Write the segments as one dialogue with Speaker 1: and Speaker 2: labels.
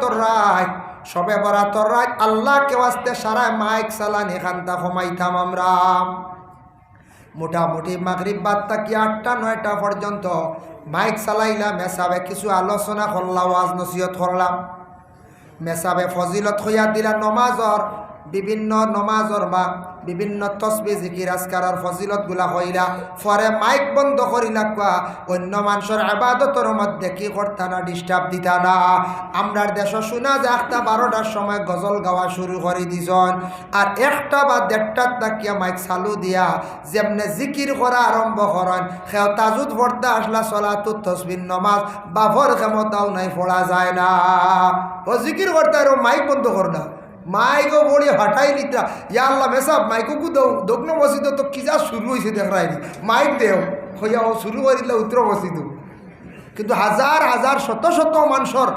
Speaker 1: বরাতর রাত, সবে বরাতর রাত আল্লাহকে ওয়াস্তে সারায় মাইক চালান এখানটা কমাইতাম আমরা। মোটামুটি মাগরিব বাদ থাকি 8টা-9টা পর্যন্ত মাইক চালাইলাম, মেসাবে কিছু আলোচনা করলাম, ওয়াজ নসিহত করলাম, মেসাবে ফজিলত হইয়া দিলা নমাজর বিভিন্ন নমাজর বা বিভিন্ন তসবিহ জিকির আজকারের ফজিলতগুলা হইলা। পরে মাইক বন্ধ করিলা, কোয়া অন্য মানুষের ইবাদতের মধ্যে কি করতা না, ডিস্টার্ব দিতা না। আমরার দেশ শোনা যে 12টার সময় গজল গাওয়া শুরু করে দিছন, আর 1টা বা 1:30 তাকিয়া মাইক চালু দিয়া যেমনে জিকির করা আরম্ভ করেন, সেও তাজুদ পড়তে আসলা সলাতুত তসবিহ নমাজ বাফর ক্ষমতাও নাই, পড়া যায় না। ও জিকির করতে আর মাইক বন্ধ কর না, মাইকও বড়ি হাঁটাই নিতা। ইয়া আল্লাহ মেসাব মাইককু দৌ দগ্ন মসজিদ তো কি যা শুরু হয়েছে দেখায়নি, মাইক দেও হইয়া ও শুরু করে দিলে উত্তর মসজিদ। কিন্তু হাজার হাজার শত শত মানুষের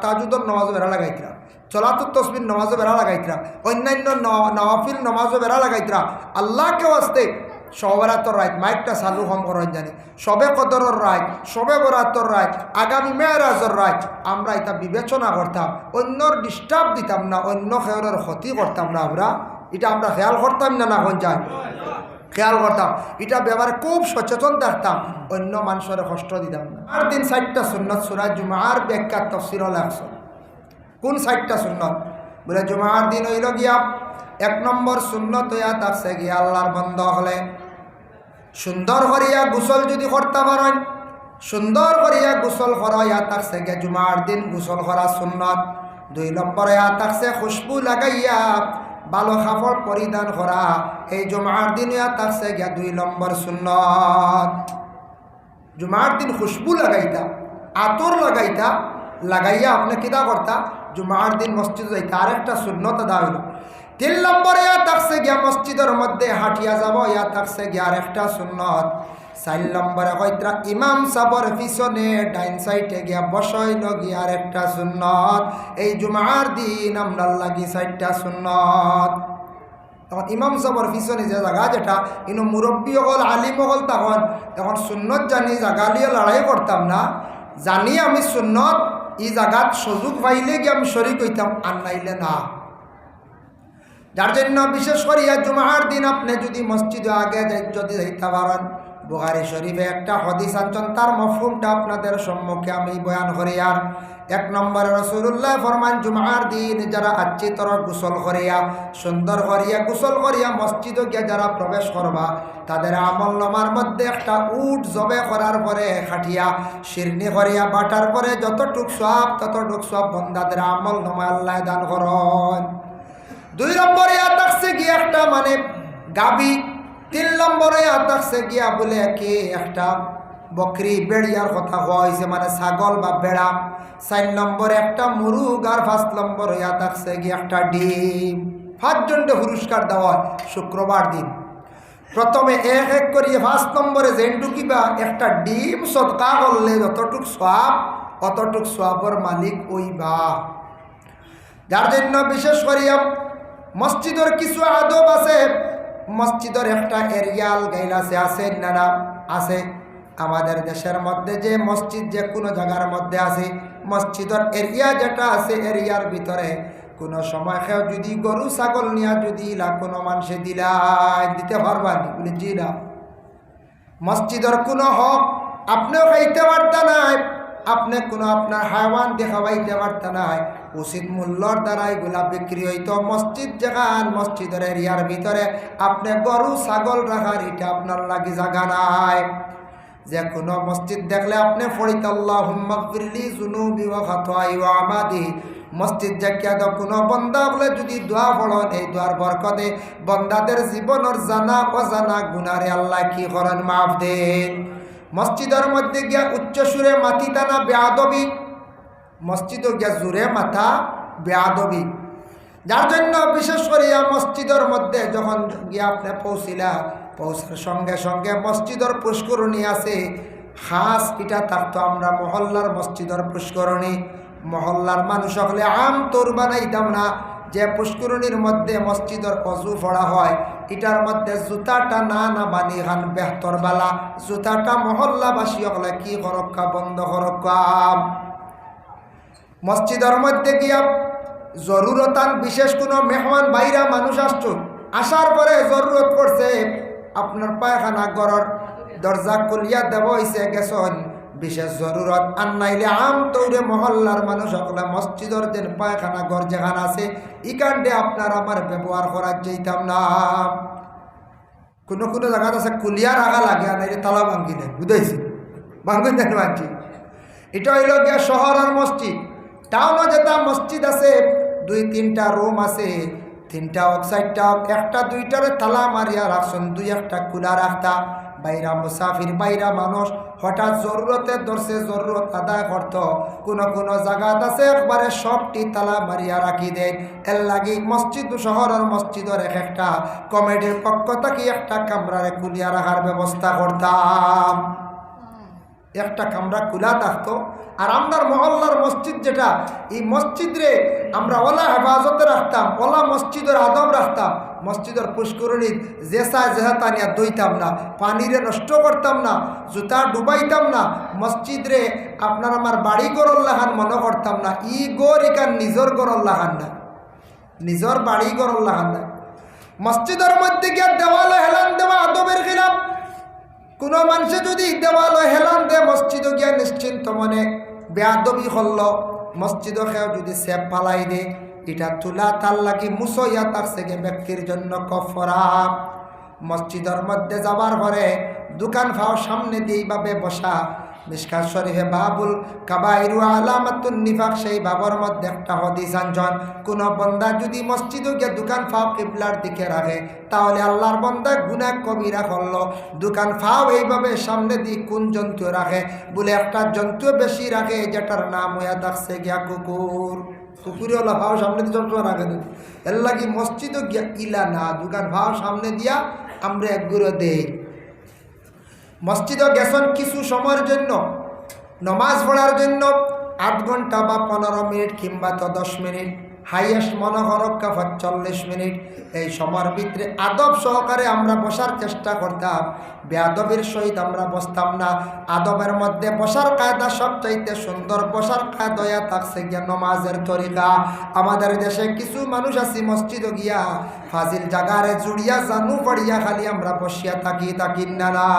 Speaker 1: তাজুদর নমাজও বেড়া লাগাইতরা, সলাতুত তসবিহ নমাজও বেড়া লাগাইতরা, অন্যান্য নওয়াফিল নমাজও বেড়া লাগাইতরা। আল্লাহকে ওয়াস্তে সবে বরাতর রাত মাইকটা চালু কম করেন জানি, সবে কদরের রাত, সবে বরাতর রাত, আগামী মেরাজের রাত আমরা এটা বিবেচনা করতাম, অন্যর ডিস্টার্ব দিতাম না, অন্য খেয়ালের ক্ষতি করতাম না। এটা আমরা খেয়াল করতাম না, না কোন যায় খেয়াল করতাম, এটা ব্যাপারে খুব সচেতন থাকতাম, অন্য মানুষের কষ্ট দিতাম না। আর দিন 4টা সুন্নত সূরা জুমার ব্যাখ্যা তাফসীর লাগছে। কোন 4টা সুন্নত? বলে জুমার দিন হইল গিয়া 1 নম্বর সুন্নত হইয়া থাকছে গিয়া আল্লাহর বান্দা হলে সুন্দর করিয়া গোসল যদি করতে পারেন, সুন্দর করিয়া গোসল করা ইয়া থাকছে গিয়া জুমার দিন গোসল করা সুন্নত। 2 নম্বরে ইয়া থাকছে খুশবু লাগাইয়া ভালো কাপড় পরিধান করা, এই জুমার দিন ইয়া থাকছে গিয়া 2 নম্বর সুন্নত। জুমার দিন খুশবু লাগাইতা, আতর লাগাইতা, লাগাইয়া আপনি কিতা করতা, জুমার দিন মসজিদ যাইতা, আরেকটা সুন্নত আদা হইল। 3 নম্বরে ইয়া থাকছে গিয়া মসজিদের মধ্যে হাঁটিয়া যাব, ইয়া থাকছে গিয়া আরেকটা সুন্নত। 4 নম্বরে কইত্রা ইমাম সাবর পিছনে ডাইন সাইডে গিয়া বসাইল গিয়া আরেকটা সুন্নত। এই জুমার দিন আমরা লাগি 4টা সুন্নত। তখন ইমাম সাবর পিছনে যে জায়গা যেটা ইনো মুরব্বী হল আলিম হল, তখন এখন সুন্নত জানি জায়গা লিয়ে লড়াই করতাম না, জানি আমি সুন্নত এই জায়গাত সুযোগ পাইলে গিয়ে আমি শরীক হইতাম, আর নাইলে না। যার জন্য বিশেষ করিয়া জুমার দিন আপনি যদি মসজিদে আগে যদি যাইতে পারেন, বুখারী শরীফে একটা হাদিস আনছেন, তার মফহুমটা আপনাদের সম্মুখে আমি বয়ান করি। আর 1 নম্বরে রাসূলুল্লাহ ফরমান, জুমার দিন যারা আচ্ছি তর গোসল করিয়া সুন্দর করিয়া গোসল করিয়া মসজিদে গিয়া যারা প্রবেশ করবা, তাদের আমল নামার মধ্যে একটা উট জবে করার পরে খাটিয়া শিরনি করিয়া বাটার পরে যতটুক সওয়াব ততটুক সওয়াব বন্দাদের আমল নামায় আল্লাহ দান করেন। 2 নম্বরে থাকছে গিয়া একটা মানে গাবি। 3 নম্বরে থাকছে গিয়া বলে কি একটা বকরি বেড়িয়ার কথা হওয়া হয়েছে, মানে ছাগল বা বেড়া। 4 নম্বরে একটা মুরুগ, আর 5 নম্বরে থাকছে গিয়া একটা ডিম। 5 জনকে পুরস্কার দেওয়া শুক্রবার দিন। প্রথমে এক এক করিয়ে 5 নম্বরে যেটুকিবা একটা ডিম সদকা করলে যতটুক সওয়াব, অতটুক সওয়াবের মালিক ওইবা। যার জন্য বিশেষ করিয়া মসজিদের কিছু আদব আছে, মসজিদের একটা এরিয়াল গাইলাসে আছে না না আছে। আমাদের দেশের মধ্যে যে মসজিদ যে কোনো জায়গার মধ্যে আছে, মসজিদের এরিয়া যেটা আছে, এরিয়ার ভিতরে কোনো সময় কেউ যদি গরু ছাগল নিয়ে যদি কোনো মানুষে দিতে পারবানি, বলে জি না। মসজিদের কোনো হক আপনিও খাইতে পারতা নাই, আপনি কোনো আপনার হায়াওয়ান দেখাবাইতে পারতা নাই, উচিত মূল্যর দ্বারা এগুলা বিক্রি হইতো। মসজিদ যেখান মসজিদের এরিয়ার ভিতরে আপনি গরু ছাগল রাখার এটা আপনার লাগি জায়গা নাই। যে কোনো মসজিদ দেখলে আপনি ফরিত আল্লাহুম্মা গফিরলি যুনুবি ওয়া খাতাই ওয়া আমাদি, মসজিদ জাকিয়া দ কোনো বন্দা বলে যদি দোয়া পড়েন, এই দোয়ার বরকতে বন্দাদের জীবনের জানা অজানা গুনারে আল্লাহ কি করেন, মাফ দেন। মসজিদের মধ্যে গিয়া উচ্চ সুরে মাতি টানা বেয়াদবি, মসজিদে গিয়া জুড়ে মাথা বেয়াদবি। যার জন্য বিশেষ করিয়া মসজিদের মধ্যে যখন গিয়া আপনি পৌঁছার সঙ্গে সঙ্গে মসজিদের পুষ্করণী আছে, খাস এটা থাকতো আমরা মহল্লার মসজিদের পুষ্করণী। মহল্লার মানুষ হলে আম তোর বানাইতাম না, যে পুষ্করণীর মধ্যে মসজিদের অজু পড়া হয়, এটার মধ্যে জুতাটা না বানি খান বেহতর বালা, জুতাটা মহল্লাবাসী হলে কি করক্কা বন্ধ করক্কা। মসজিদের মধ্যে গিয়া জরুরতান বিশেষ কোনো মেহমান বাইরা মানুষ আসছুন, আসার পরে জরুরত পড়ছে আপনার পায়খানা ঘরের দরজা খুলিয়া দেব হইছে গেছন বিশেষ জরুরত, আর নাইলে আম তৌরে মহল্লার মানুষ সকলে মসজিদের যে পায়খানা ঘর যেখানে আছে ইকান্ডে আপনার আমার ব্যবহার করার যেতাম না। কোনো কোনো জায়গাত আছে কুলিয়া রাখা লাগে, আর নাইলে তালা ভাঙ্গি নেই, বুঝাইছি ভাঙ্গি দেন ভাঙ্গি। এটা হইল গিয়া শহরের মসজিদ। টাউনও যেটা মসজিদ আছে 2-3টা রুম আছে, 3টা হোক 4টা হোক, 1টা 2টারে তালা মারিয়া রাখছেন, 2-1টা খোলা রাখতা। বাইরা মুসাফির বাইরা মানুষ হঠাৎ জরুরতে ধরছে, জরুরত আদায় করত, কোনো কোনো জায়গাত আছে একবারে সবটি তালা মারিয়া রাখি দেয়। এর লাগি মসজিদ শহরের মসজিদের একটা কমিটির পক্ষ থেকে একটা কামরারে খুলিয়া রাখার ব্যবস্থা করতাম। একটা কামরা খোলা থাকতো। আর আপনার মহল্লার মসজিদ যেটা, এই মসজিদরে আমরা ওলা হেফাজতে রাখতাম, ওলা মসজিদের আদব রাখতাম। মসজিদের পুষ্করণী জেসা জেহাতা নিয়ে দইতাম না, পানিরে নষ্ট করতাম না, জুতা ডুবাইতাম না। মসজিদরে আপনার আমার বাড়ি গরল লাহান মনে করতাম না, ই গর ইকান নিজর গরল লাহান না, নিজর বাড়ি গরল লাহান না। মসজিদের মধ্যে গিয়ে দেওয়ালে হেলান দেওয়া আদবের খিলাফ। কোনো মানুষে যদি দেওয়ালে হেলান দে মসজিদে গিয়া নিশ্চিন্ত মনে বেয়াদবি হল, মসজিদে খেয়েও যদি সেপ পালাই দে, এটা তুলা তার লাগি মুসইয়া তার থেকে ব্যক্তির জন্য কফরা। মসজিদের মধ্যে যাবার পরে দোকান ফাও সামনে দিয়ে এইভাবে বসা, মিশকাত শরীফে বাবুল কাবাইরু আলামাতুন নিফাক, সেই বাবর মধ্যে একটা হাদিস আনজন, কোন বান্দা যদি মসজিদে গিয়ে দোকান ফাও কিবলার দিকে রাখে তাহলে আল্লাহর বান্দা গুনাহ কবিরা করলো। দোকান ফাও এইভাবে সামনে দিয়ে কোন জন্তু রাখে, বলে একটা জন্তু বেশি রাখে যেটার নাম হইয়া থাকছে গিয়া কুকুর। কুকুরে হলো ভাও সামনে দিয়ে সবসময় রাখে দেন। এর লাগি মসজিদে গিয়া ইলা না, দোকান ভাও সামনে দিয়া আমরা একগুলো দেই। মসজিদে গেছেন কিছু সময়ের জন্য নমাজ পড়ার জন্য 8 ঘন্টা বা 15 মিনিট কিংবা তো 10 মিনিট, হাইয়েস্ট মনে হরক্কা 40 মিনিট। এই সময়ের ভিতরে আদব সহকারে আমরা বসার চেষ্টা করতাম, বেআদবের সহিত আমরা বসতাম না। আদবের মধ্যে বসার কায়দা সবচাইতে সুন্দর, বসার কায়দা থাকছে গিয়া নমাজের তরিকা। আমাদের দেশে কিছু মানুষ আছে মসজিদে গিয়া ফাজিল জাগারে জুড়িয়া জানু পড়িয়া খালি আমরা বসিয়া থাকি না।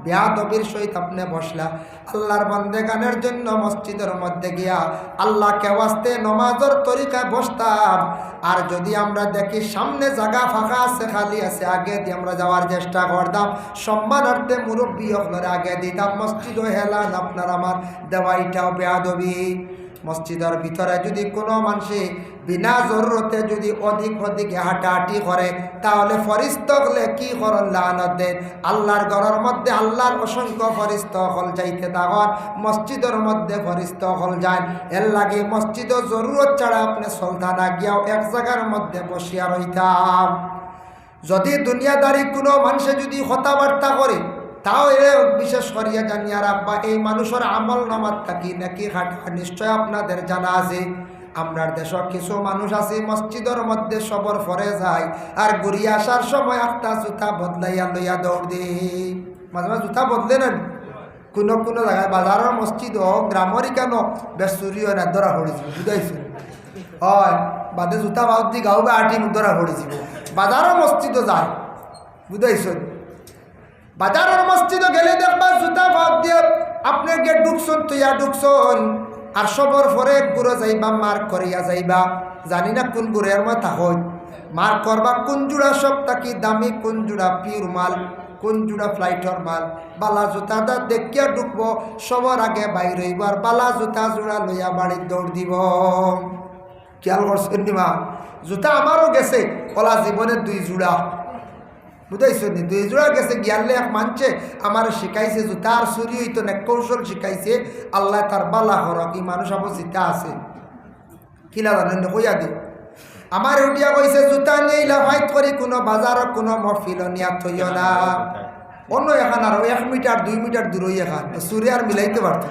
Speaker 1: বেয়াদবির সহিত আপনি বসলা আল্লাহর বান্দেগানের জন্য মসজিদের মধ্যে গিয়া আল্লাহকে ওয়াস্তে নমাজের তরিকায় বসতাম। আর যদি আমরা দেখি সামনে জায়গা ফাঁকা আছে, খালি আছে, আগে দিয়ে আমরা যাওয়ার চেষ্টা করতাম। সম্মানার্থে মুরব্বী হলরে আগে দিতাম। মসজিদও হেলান আপনার আমার দেওয়াইটাও বেয়াদবি। মসজিদের ভিতরে যদি কোনো মানুষে বিনা জরুরতে যদি অধিক হাঁটাহাঁটি করে তাহলে ফরিস্ত হলে কি করেন লানত দেন। আল্লাহর ঘরের মধ্যে আল্লাহর অসংখ্য ফরিস্ত হল যাইতে তখন মসজিদের মধ্যে ফরিস্ত হল যায়। এর লাগে মসজিদও জরুরত ছাড়া আপনি চলতা না গিয়াও এক জায়গার মধ্যে বসিয়া রইতাম। যদি দুনিয়াদারি কোনো মানুষে যদি কথাবার্তা করে তাও এ বিশেষ করিয়া জানিয়া রাখবা এই মানুষের আমল নামাত থাকি নাকি হাঁটা নিশ্চয় আপনাদের জানা আছে। আমরা দেশের কিছু মানুষ আছে মসজিদের মধ্যে সবর ফরে যায় আর ঘুরিয়ে আসার সময় একটা জুতা বদলাইয়া লইয়া দৌড় দিই। মাঝে মাঝে জুতা বদলে নেন। কোনো কোনো জায়গায় বাজারের মসজিদ হোক গ্রামেরই কেন বেশ চুরিও না ধরা পড়েছিল, বুঝাইছে হয় বাদে জুতা বাদ দি গাও বা আটি ধরা পড়েছিল। বাজারের মসজিদও যায়, বুঝাইছ। বাজারের মসজিদে গেলে দেখবা জুতা বাদ দিয়ে আপনি গিয়ে ঢুকছন তুইয়া ঢুকছন আর সবর পরে গুঁড়ো যাইবা মার্ক করিয়া যাইবা। জানি না কোন গুড়ের মাথা হই মার্ক করবা কোন জোড়া সব থাকি দামি, কোন জোড়া পিওর মাল, কোন জোড়া ফ্লাইটর মাল। বালা জুতাটা দেখিয়া ঢুকবো, সবার আগে বাইর হইব আর বালা জুতা জোড়া লইয়া বাড়ির দৌড় দিব। খেয়াল করছেন নিমা? জুতা আমারও গেছে কলা জীবনে 2 জোড়া, বুঝাইছ নি? 2 জোড়া গেছে গিয়ালে এক মানছে আমার শিখাইছে জুতা আর চুরি হইতো না, কৌশল শিখাইছে আল্লাহ তার বালা হরক। এই মানুষ আবার জিতা আছে কিলা জানেন কইয়া দি আমার উঠিয়া কইছে জুতা নিয়ে লাফাইত করি কোনো বাজারত কোনো মহফিল নিয়া থইও না। অন্য এখান আর 1 মিটার 2 মিটার দূরই এখান চুরি আর মিলাইতে পারত।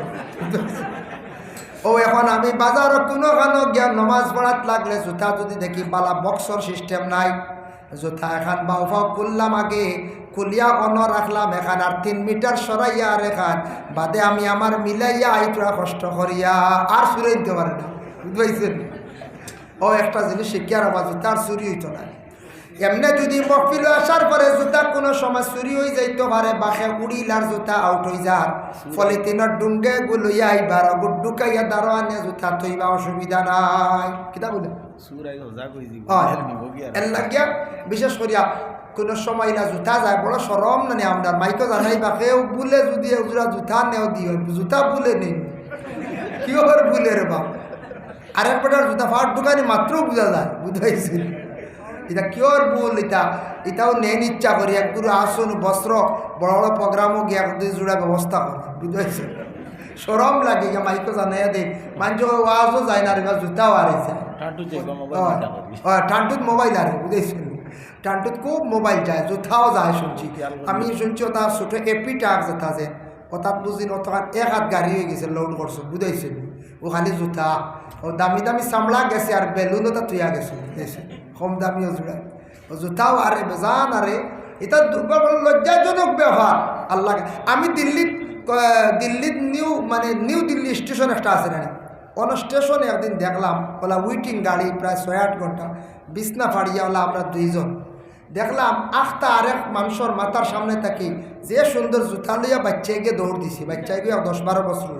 Speaker 1: ও এখন আমি বাজারত কোনো খানো গিয়া নমাজ পড়াত লাগলে জুতা যদি দেখি বালা বক্সর সিস্টেম নাই, জুতা এখান বাউ ফাউ খুললাম আগে, খুলিয়া অন রাখলাম এখান, আর 3 মিটার সরাইয়া আর এখান বাদে আমি আমার মিলাইয়া আইতরা কষ্ট করিয়া আর চুরি দিতে পারে না, বুঝতে ও একটা জিনিস শিখিয়ার আবার জুতা আর চুরি হইতো না। এমনি যদি মকফিল আসার পরে জুতা কোনো সময় চুরি হয়ে যাইতে পারে, বাসে উড়িল আর জুতা আউট হয়ে যার, পলিথিনের ডুঙ্গে গুলইয়া আইবার গুড্ডুকাইয়া দাঁড়ানে জুতা থইবা অসুবিধা নাই। কিতা বলে এর লাগিয়া বিশেষ করিয়া কোনো সময় না জুতা যায় বড় সরম না আমরা মাইকো জানাই বা কেউ বলে যদি ওজোড়া জুতা নেও দিও, জুতা বলে নেই কি ওর বলে রে বাপ, আরেক পেটার জুতা ফাট দোকানে মাত্র বোঝা যায়, বুঝাইছি এটা কিওর ভুল, এটাও নেন ইচ্ছা করি একগুলো আসন বস্ত্র বড় বড় প্রোগ্রামও গিয়ে 2 জোড়া ব্যবস্থা করে, বুঝতে সরম লাগে গিয়া মাইকো জানাই দেখ মানুষ ওয়াজও যায় না রে বা জুতাও আরেছে ঠান্ডুত মোবাইল আরে, বুঝেছেন টান্টুত খুব মোবাইল যায়, জুতাও যায় শুনছি আমি, শুনছি ও তার ছোটো এপি টাক যেটা আছে ও তার বুঝিন ও তখন 1 হাত গাড়ি হয়ে গেছে লোড করছো, বুঝাইছেন ও খালি জুতা ও দামি দামি চামড়া গেছে আর বেলুনও তা তুইয়া গেছে, বুঝেছেন কম দামিও জোড়ায় ও জুতাও আরে বেজান আরে, এটা লজ্জাজনক ব্যবহার আল্লাহ। আমি দিল্লিত নিউ দিল্লি স্টেশন একটা আছে না, অন স্টেশনে একদিন দেখলাম ওলা উইটিং গাড়ি প্রায় 6-8 ঘন্টা বিছনা ফাড়িয়া ওলা আমরা 2 জন দেখলাম, আখতা আরেক মানুষের মাথার সামনে থাকি যে সুন্দর জুতা লইয়া বাচ্চায় গিয়ে দৌড় দিছি, বাচ্চায় গিয়ে 10-12 বছর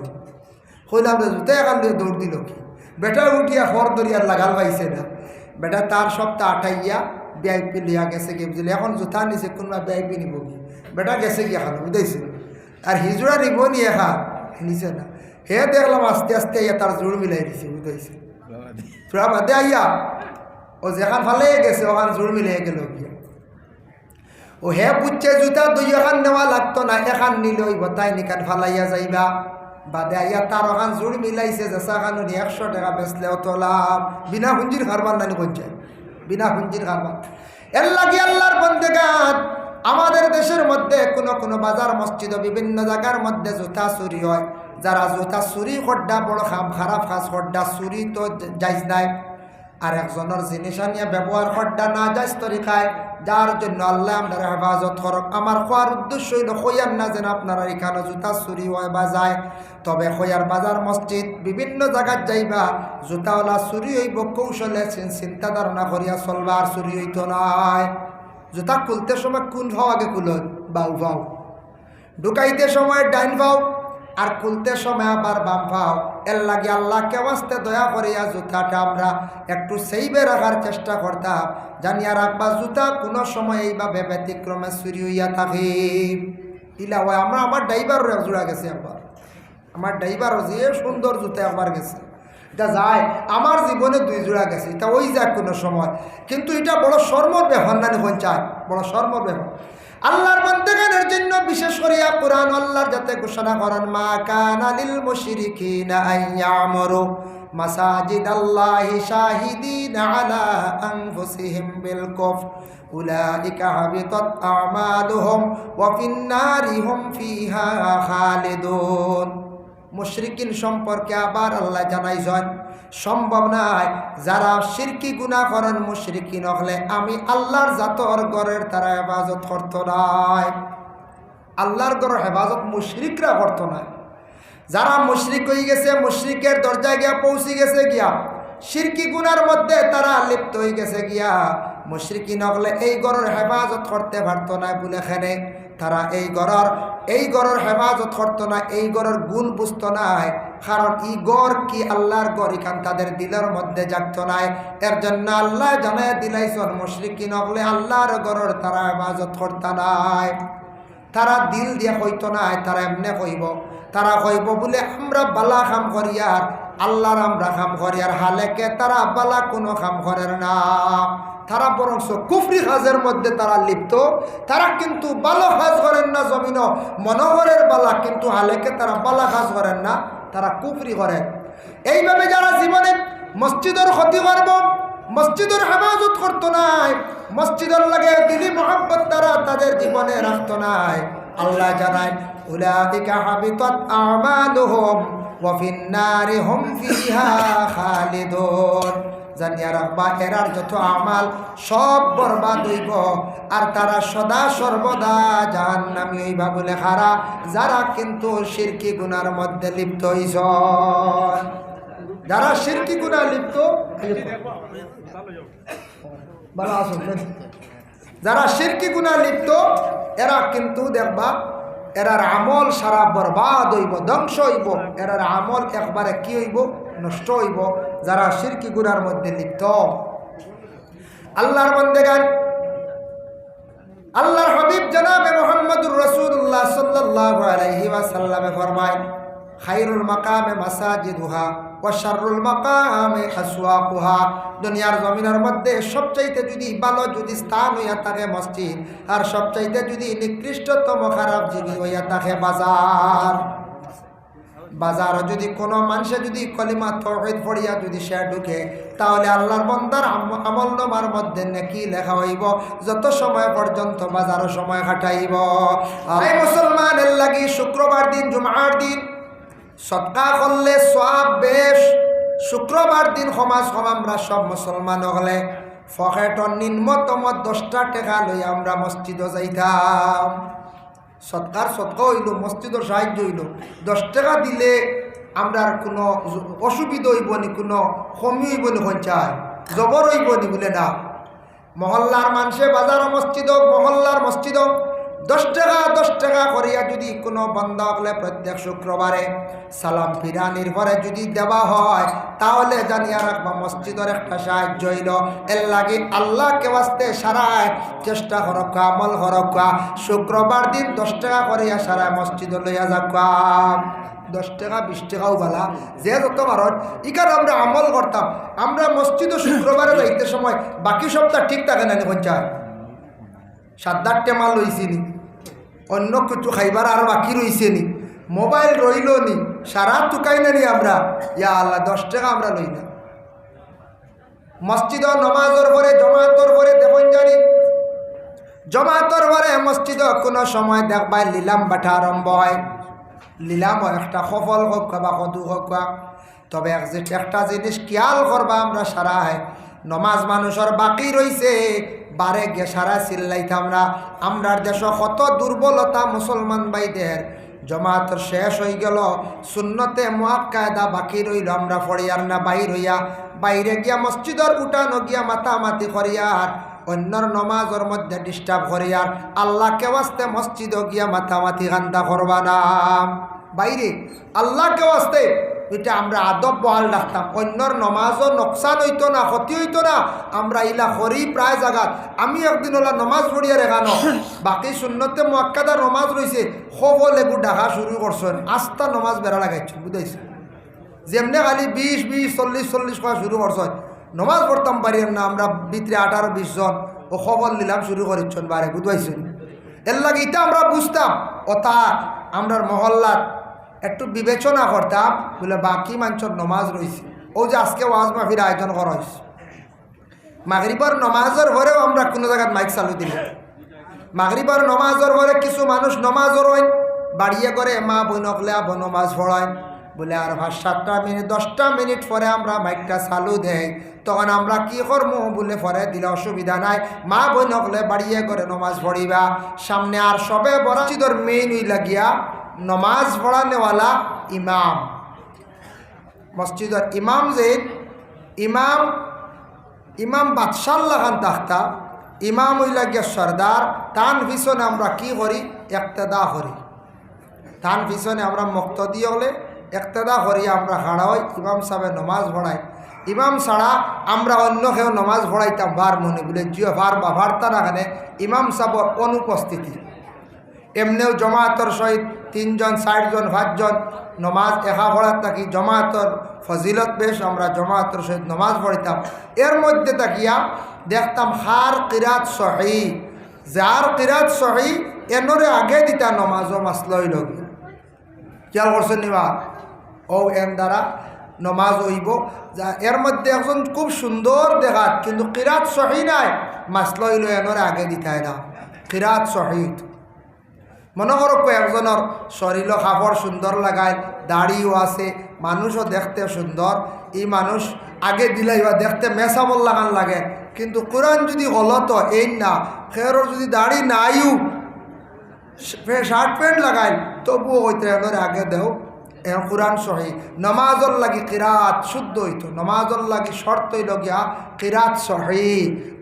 Speaker 1: হইলাম জুতা এখান দিয়ে দৌড় দিল কি, বেটা উঠিয়া খর দরিয়ার লাগাল পাইছে না, বেটা তার সপ্তাহ আটাইয়া VIP লিয়া গেছে গিয়ে বুঝলি, এখন জুতা নিছে কোনবা VIP নিব কি, বেটা গেছে গিয়ে খালো, বুঝাইছে আর হিজুরা নিব নিয়ে খা নিছে না, হে দেখলাম আস্তে আস্তে আইয়া তার জোর মিলাই দিছে, বুঝাইছে তোরা বাদে আইয়া ও যেখান ফালে গেছে ওখান জোর মিলাই গেল গিয়া, ও হে বুঝছে জুতা 2 এখান নেওয়া লাগতো না, এখান নিলই বতাই নিকান ফালাইয়া যাইবা, বাদে আইয়া তার ওখান জোর মিলাইছে যেসা খানো 100 টাকা বেচলে অত লাভ, বিনা পুঞ্জির কারবার নানি পঞ্চায়েত, বিনা পুঞ্জির কারবার। এর লাগে আল্লাহর বন্দেগান আমাদের দেশের মধ্যে কোনো বাজার মসজিদ বিভিন্ন জায়গার মধ্যে জুতা চুরি হয়, যারা জুতা চুরি করডা বড় খারাপ কাজ করডা, চুরি তো যাইজ নাই, আর একজনের জিনিস নিয়ে ব্যবহার করডা না যাইজ তরিকায়, যার জন্য আল্লাহ আমরা হেফাজত করক। আমার খোয়ার উদ্দেশ্য হইল খোয়ার না যেন আপনারা এখানে জুতা চুরি হয় বা যায়, তবে খোয়ার বাজার মসজিদ বিভিন্ন জায়গায় যাইবা জুতাওয়ালা চুরি হইব কৌশলে চিন্তা ধারণা করিয়া চলবা, আর চুরি হইত নয়। জুতা খুলতে সময় কোন ভাও আগে খুলত, বাউ ভাও, ঢুকাইতে সময় ডাইন ভাও, আর খুলতে সময় আবার বাম ভাও। এর লাগে আল্লাহকে ওয়াস্তে দয়া করিয়া জুতাটা আমরা একটু সেইবে রাখার চেষ্টা করতাম, জানিয়া রাখবা জুতা কোনো সময় এইভাবে ব্যতিক্রমে চুরি হইয়া থাকে। ইলা হয় আমরা আমার ড্রাইভারও জোড়া গেছে একবার, আমার ড্রাইভারও যে সুন্দর জুতা একবার গেছে, এটা যায় আমার জীবনে 2 জোড়া গেছে, এটা ওই যাক কোনো সময়, কিন্তু এটা বড় শর্মর ব্যাপার না, চায় বড় শর্মর ব্যাপার। আল্লাহর বান্দাগণের জন্য বিশেষ করিয়া কুরআন আল্লাহর যাতে ঘোষণা করেন, মা কানা লিল মুশরিকিনা আইয়ামরু মাসাজিদাল্লাহি শাহিদিনা আলা আনফুসিহিম বিল কুফর উলাইকা হাবিতাত আমালুহুম ওয়া ফিন নারি হুম ফিহা খালিদুন। মুশরিকিন সম্পর্কে আবার আল্লাহ জানাইছেন, সম্ভব নাই যারা শিরকি গুনাহ করেন মুশরিকিন হলে আমি আল্লাহর জাতর ঘরের তারা হেফাজত করত নাই, আল্লাহর ঘরের হেফাজত মুশরিকরা করত না। যারা মুশরিক হয়ে গেছে, মুশরিকের দরজায় গিয়া পৌঁছে গেছে গিয়া, শিরকি গুনার মধ্যে তারা লিপ্ত হয়ে গেছে গিয়া, মুশরিকিন হলে এই ঘরের হেফাজত করতে পারত না বলে খেনে তারা এই ঘরের হেফাজত করতো না, এই ঘরের গুণ বুঝতো নাই, কারণ এই ঘর কি আল্লাহর ঘর এখান তাদের দিলের মধ্যে জাগতো নাই। এর জন্য আল্লাহ জানায় দিলাইছেন মুশরিকিন হলে আল্লাহর ঘরের তারা হেফাজত করতা নাই, তারা দিল দিয়ে কইতো নাই, তারা এমনি কইব, তারা কইব বলে আমরা বালা কাম করি আর আল্লাহর আমরা কাম করি, আর হালেকে তারা বালা কোনো কাম করেন না, তারা বরং কুফরি কাজের মধ্যে তারা লিপ্ত, তারা কিন্তু ভালো কাজ করেন না, জমিন মনোহরের বালা, কিন্তু হালেকে তারা বালা কাজ করেন না, তারা কুফরি করেন। এইভাবে যারা জীবনে মসজিদের ক্ষতি করব, মসজিদের হেফাজত করতো নাই, মসজিদের লাগে দিলি মোহাম্মত তারা তাদের জীবনে রাখতো নাই, আল্লাহ জানায় উলাইকা হাবিতাত আমালুহুম ওয়া ফিন নারি হুম ফিহা খালিদুন। জানিয়া রাখবা এরার যত আমাল সব বরবাদ হইব আর তারা সদা সর্বদা জাহান্নামী হইবা বলে হারা যারা কিন্তু শিরকি গুনার মধ্যে লিপ্ত হইছ। যারা শিরকি গুনাহ লিপ্ত ভালো আছেন, যারা শিরকি গুনাহ লিপ্ত এরা কিন্তু দেখবা এরার আমল সারা বরবাদ হইব, ধ্বংস হইব, এরার আমল একবারে কি হইব, নষ্ট হইব। যারা শিরকি গুনার মধ্যে লিপ্ত আল্লাহর বান্দাগণ, আল্লাহর হাবিব জনাবে মুহাম্মদুর রাসূলুল্লাহ সাল্লাল্লাহু আলাইহি ওয়াসাল্লামে ফরমায় খায়রুল মাকামে মাসাজিদুহা ওয়া শাররুল মাকামে আসওয়াকুহা। দুনিয়ার জমিনের মধ্যে সবচাইতে যদি ভালো যদি স্থান হইয়া থাকে মসজিদ, আর সবচাইতে যদি নিকৃষ্টতম খারাপ জিনিস হইয়া থাকে বাজার। বাজার যদি কোনো মানুষে যদি কলিমা তাওহীদ পড়িয়া যদি সে ঢুকে, তাহলে আল্লাহর বান্দার আমলনামার মধ্যে নেকি লেখা হইব যত সময় পর্যন্ত বাজারও সময় কাটাইব। এই মুসলমানের লাগি শুক্রবার দিন জুমার দিন সদকা করলে সওয়াব বেশ। শুক্রবার দিন সমাজ আমরা সব মুসলমান হলে পকেটর নিম্নতম 10টা টাকা লই আমরা মসজিদে যাইতাম। সৎকার সৎকা হইল, মসজিদের সাহায্য হইল, 10 টাকা দিলে আমরা কোনো অসুবিধা হইব নি, কোনো কমি হইব নি, সঞ্চায় জবর হইব নি বলে না। মহল্লার মানুষে বাজার মসজিদ, মহল্লার মসজিদ 10 টাকা করিয়া যদি কোনো বান্দা হলে প্রত্যেক শুক্রবারে সালাম ফিরানির পরে যদি দেওয়া হয়, তাহলে জানিয়া রাখবা মসজিদের একটা সাহায্য হইল। এর লাগে আল্লাহকে বাস্তে সারায় চেষ্টা করক, আমল করক। শুক্রবার দিন 10 টাকা করিয়া সারায় মসজিদ লইয়া যাকা। 10 টাকা 20 টাকাও বালা, যে যত কারণ ইকার আমরা আমল করতাম। আমরা মসজিদে শুক্রবারে যাইতে সময় বাকি সপ্তাহ ঠিক থাকে না, পঞ্চায়েত 7-8 মাল লইছি নি, অন্য কিছু খাইবার আর বাকি রইছে নি, মোবাইল রইল নি, সারা টুকাই না নি আমরা। ইয়া আল্লাহ 10 টাকা আমরা লই না। মসজিদ নমাজের পরে জমাতর পরে দেখুন জানি জমাতর পরে মসজিদ কোনো সময় দেখবাই লিলাম বাটা আরম্ভ হয়। লিলাম একটা সফল হোক বা কদু হোক, তবে একটা জিনিস খেয়াল করবা আমরা সারা হয় নমাজ মানুষের বাকি রইছে বারে গে সারা চিল্লাইতাম না। আমরার দেশ কত দুর্বলতা মুসলমান ভাইদের, জমাত শেষ হয়ে গেল, সুন্নতে মুআক্কাদা বাকি রইল, আমরা ফড়িয়ার না বাইর হইয়া বাইরে গিয়া মসজিদের উঠানো গিয়া মাতামাতি করিয়ার অন্যর নমাজের মধ্যে ডিস্টার্ব করিয়ার আল্লাহকে ওয়াস্তে মসজিদ গিয়া মাতামাতি কান্দা করবা না। বাইরে আল্লাহকে ওয়াস্তে এটা আমরা আদব বহাল রাখতাম। অন্যর নমাজও নোকসান হইতো না, ক্ষতি হইতো না, আমরা ইলা করি প্রায় জায়গাত। আমি একদিন ওলা নমাজ পড়িয়া রেখানো, বাকি সুন্নতে মুআক্কাদা নমাজ রয়েছে, খবর লেবু ডাকা শুরু করছেন, আস্তা নমাজ বেড়া লাগাইছেন, বুঝাইছে যেমনি খালি 20 40 করা শুরু করছেন। নমাজ পড়তাম পারি না আমরা, ভিতরে 18-20 জন ও খবর নিলাম শুরু করেছেন বারে, বুঝাইছেন। এর লাগে এটা আমরা বুঝতাম, ওটা আমরা মহল্লার একটু বিবেচনা করতাম বলে বাকি মানুষের নমাজ রয়েছে। ও যে আজকে ওয়াজ মাহফিল আয়োজন করা হয়েছে, মাগরিবার নমাজের ঘরেও আমরা কোনো জায়গায় মাইক চালু দিল। মাগরিবার নমাজের ঘরে কিছু মানুষ নমাজও রয় বাড়িয়ে করে মা বইনকলে আব নমাজ পড়ায় বলে, আর 5-7 মিনিট 10টা মিনিট পরে আমরা মাইকটা চালু দেয়, তখন আমরা কি করবো বলে পরে দিলে অসুবিধা নাই, মা বইনকলে বাড়িয়ে করে নমাজ পড়িবা। সামনে আর সবে বরাচিদর মেইন হই লাগিয়া নমাজ পড়ানেওয়ালা ইমাম, মসজিদের ইমাম যে ইমাম বাদশাহ লাগান তাখতা, ইমাম হইলা গিয়া সর্দার, তান পিছনে আমরা কি করি, ইক্তেদা করি। তান পিছনে আমরা মুক্তদি হলে ইক্তেদা করি, আমরা হাড়াই ইমাম সাহেব নমাজ পড়াই। ইমাম ছাড়া আমরা অন্য কেউ নমাজ পড়াইতাম বার মনে বলে জিও ভার বা ভারতা রাখানে ইমাম সাহেবর অনুপস্থিতি। এমনিও জমাতর সহিত 3 জন 60 জন 5 জন নমাজ একা পড়ার থাকি জমাতর ফজিলত বেশ, আমরা জমাতর সহিত নমাজ পড়িতাম। এর মধ্যে তাকিয়া দেখতাম হার কিরাত সহি, যার কিরাত সহি এনরে আগে দিতা নমাজও মাসলই লগ খেয়াল করছেন নিবা। ও এন দ্বারা নমাজ হইব, যা এর মধ্যে একজন খুব সুন্দর দেখাত কিন্তু কিরাত সহি নাই, মাসলই লো এনরে আগে দিতাই না, কিরাত সহি। মনে করো একজনের শরীর কাপড় সুন্দর লাগায়, দাড়িও আছে, মানুষও দেখতে সুন্দর, এই মানুষ আগে দিলাইবা দেখতে মেসাবল লাগান লাগে, কিন্তু কোরআন যদি গলত এই না খেরর যদি দাড়ি নাইও শার্ট প্যান্ট লাগাই তবুও হইতে আগে দেও এখন কোরআন সহি। নমাজর লাগি কিরাত শুদ্ধ হইতো, নমাজর লাগি শর্ত হইল গিয়া কিরাত সহি,